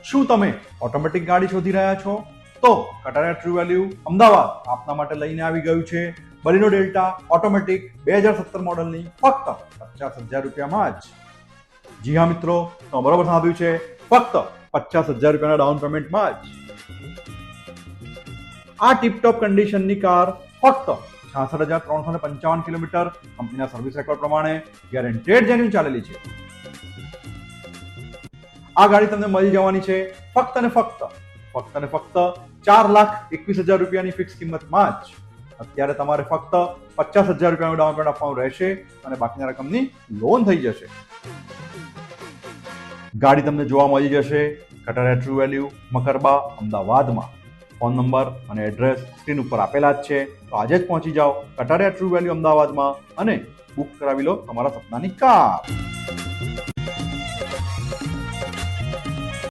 શું તમે ઓટોમેટિક ગાડી શોધી રહ્યા છો? તો કટારિયા ટ્રુ વેલ્યુ અમદાવાદ આપના માટે લઈને આવી ગયું છે બલિનો ડેલ્ટા ઓટોમેટિક 2017 મોડલની ફક્ત 50,000 રૂપિયામાં જ. જી હા મિત્રો, તો બરોબર સાંભળ્યું છે, ફક્ત 50,000 રૂપિયાના ડાઉન પેમેન્ટમાં જ આ ટીપટોપ કન્ડિશનની કાર ફક્ત 66,355 કિલોમીટર કંપનીના સર્વિસ રેકોર્ડ પ્રમાણે ગેરંટેડ જેન્યુઇન ચાલેલી છે. આ ગાડી તમને મળી જવાની છે ફક્ત ને ફક્ત 4,21,000 રૂપિયાની ફિક્સ કિંમતમાં જ. અત્યારે તમારે ફક્ત 50,000 રૂપિયાનું ડાઉન પેમેન્ટ આપવાનું રહેશે અને બાકીના રકમની લોન થઈ જશે. ગાડી તમને જોવા મળી જશે કટારિયા ટ્રુ વેલ્યુ મકરબા અમદાવાદમાં. ફોન નંબર અને એડ્રેસ સ્ક્રીન ઉપર આપેલા જ છે. તો આજે જ પહોંચી જાઓ કટારિયા ટ્રુ વેલ્યુ અમદાવાદમાં અને બુક કરાવી લો તમારા સપનાની કાર.